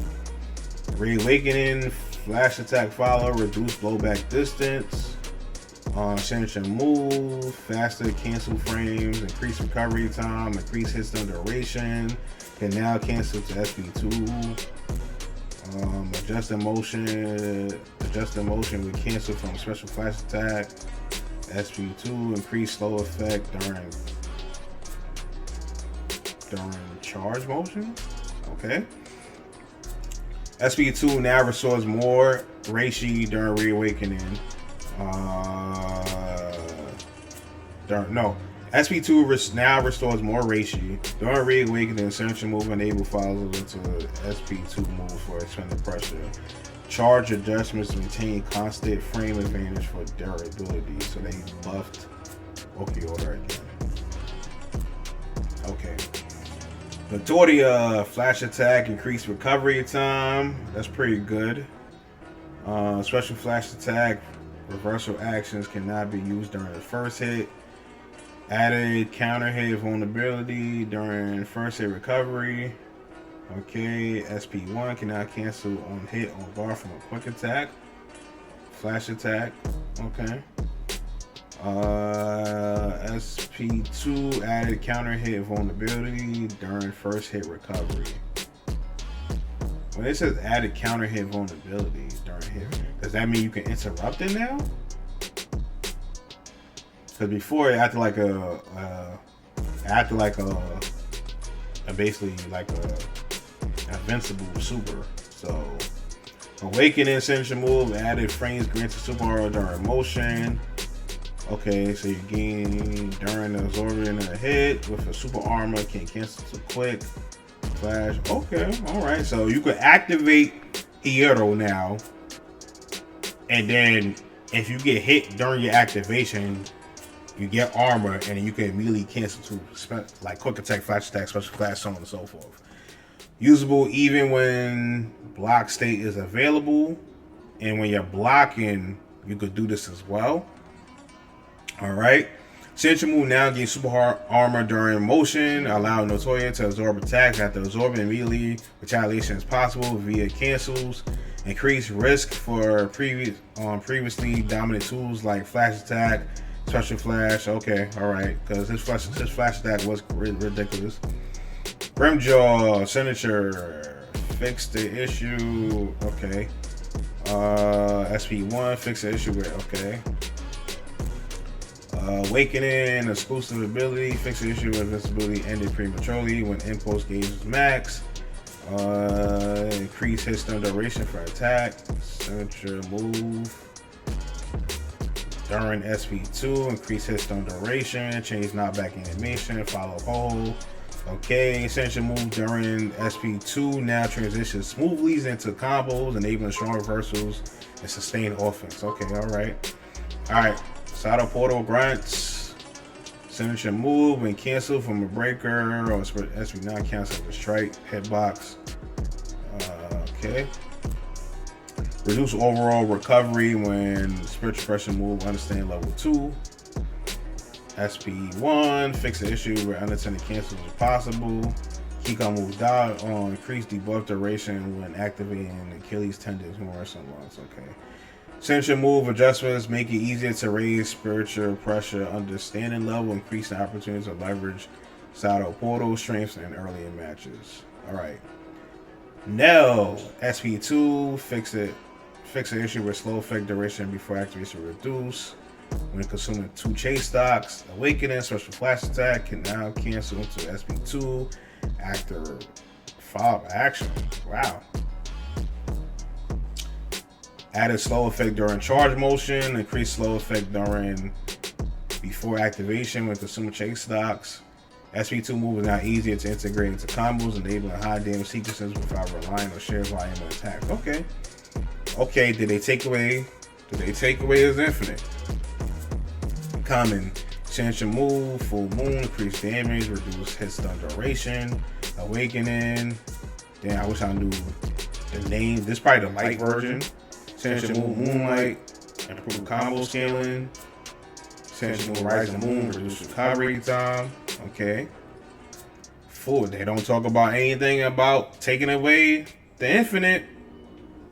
Reawakening. Flash attack follow, reduce blowback distance. Signature move, faster cancel frames, increase recovery time, increase hit stun duration. Can now cancel to SP2. Adjust motion with cancel from special flash attack. SP2, increase slow effect during charge motion. Okay. SP2 now restores more reishi during reawakening. SP2 now restores more reishi during reawakening. Central move enable follows into SP2 move for expended pressure. Charge adjustments maintain constant frame advantage for durability. So they buffed Ulquiorra again. Okay. Notoria, flash attack, increased recovery time. That's pretty good. Special flash attack, reversal actions cannot be used during the first hit. Added counter hit vulnerability during first hit recovery. Okay, SP1 cannot cancel on hit on guard from a quick attack. Flash attack. Okay. SP2 added counter hit vulnerability during first hit recovery. When it says added counter hit vulnerability during Does that mean you can interrupt it now? Because before it acted like basically like a invincible super. So awakening signature move, added frames granted super aura during motion. Okay, so you gain during the absorbing a hit with a super armor, can cancel too quick. Flash. Okay, alright. So you could activate Hierro now. And then if you get hit during your activation, you get armor, and then you can immediately cancel to like quick attack, flash attack, special flash, so on and so forth. Usable even when block state is available, and when you're blocking, you could do this as well. All right. Signature move now gains super hard armor during motion, allow nnoitra to absorb attacks after absorbing immediately. Retaliation is possible via cancels. Increase risk for previously dominant tools like flash attack, special flash. Okay, all right, because his flash attack was ridiculous. Grimmjow signature fix the issue. Okay. SP1 fix the issue with okay. Awakening exclusive ability fix the issue with invincibility ended prematurely when impulse gauge is max. Increase hit stun duration for attack. Signature move during SP2. Increase hit stun duration. Change knockback animation. Follow hold. Okay. Signature move during SP2 now transitions smoothly into combos, enabling strong reversals and sustained offense. Okay. All right. All right. Saddle portal grunts. Signature move when canceled from a breaker or SP9 cancel the strike hitbox. Okay. Reduce overall recovery when spiritual pressure move understand level 2. SP1 fix the issue where unintended cancels is possible. Kiko move die on increased debuff duration when activating Achilles tendons more someone's okay. Signature move adjustments make it easier to raise spiritual pressure understanding level, increasing opportunities to leverage saddle portal strengths in earlier matches. Alright. Now SP2 fix the issue with slow effect duration before activation reduce. When consuming 2 chase stocks, awakening special flash attack can now cancel into SP2 after 5 action. Wow. Added slow effect during charge motion, increased slow effect during before activation with consumer chase stocks. SP2 move is now easier to integrate into combos, enabling high damage sequences without relying on shared volume of attack. Okay. Okay, did they take away his infinite? Common. Signature move, full moon, increase damage, reduce hit stun duration, awakening. Damn, I wish I knew the name. This is probably the light version. Signature move, moonlight, improve combo scaling. Signature move, rising moon, reduce recovery time. Okay. Full. They don't talk about anything about taking away the infinite.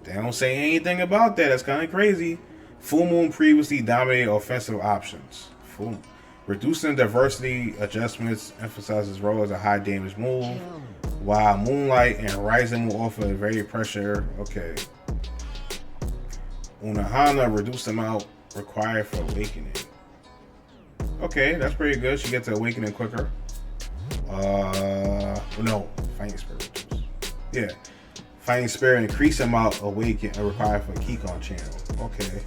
They don't say anything about that. That's kind of crazy. Full moon previously dominated offensive options. Full. Reducing diversity adjustments emphasizes role as a high damage move. While moonlight and rising will offer a very pressure. Okay. Unohana reduced amount required for awakening. Okay, that's pretty good. She gets to awakening quicker. No, fighting spirit. Yeah, fighting spirit increase amount awaken required for Kikon channel. Okay,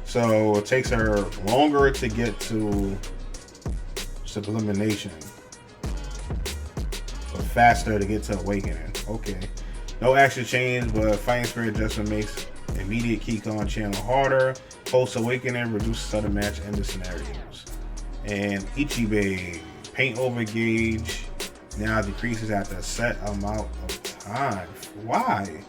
so it takes her longer to get to sublimination, but faster to get to awakening. Okay, no action change, but fighting spirit adjustment makes immediate Kikon channel harder. Post awakening reduces sudden match in the scenarios. And ichibe paint over gauge now decreases after a set amount of time. Why?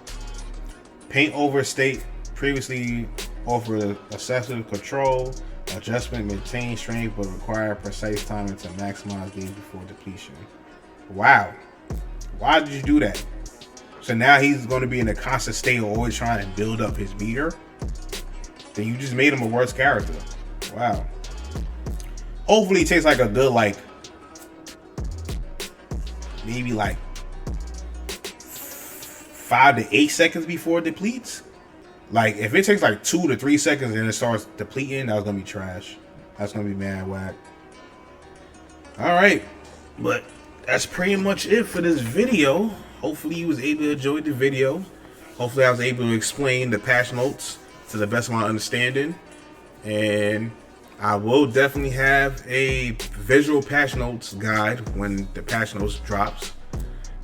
Paint over state previously offered excessive control. Adjustment maintain strength but require precise timing to maximize gauge before depletion. Wow. Why did you do that? So now he's going to be in a constant state of always trying to build up his meter. Then you just made him a worse character. Wow. Hopefully it takes like a good maybe 5 to 8 seconds before it depletes. Like, if it takes like 2 to 3 seconds and it starts depleting, that was gonna be trash. That's gonna be mad whack. Alright. But that's pretty much it for this video. Hopefully you was able to enjoy the video. Hopefully I was able to explain the patch notes to the best of my understanding. And I will definitely have a visual patch notes guide when the patch notes drops.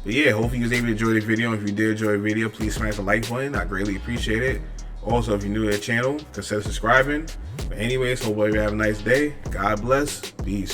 But yeah, hopefully you was able to enjoy the video. If you did enjoy the video, please smash the like button. I greatly appreciate it. Also, if you're new to the channel, consider subscribing. But anyways, hope you have a nice day. God bless. Peace.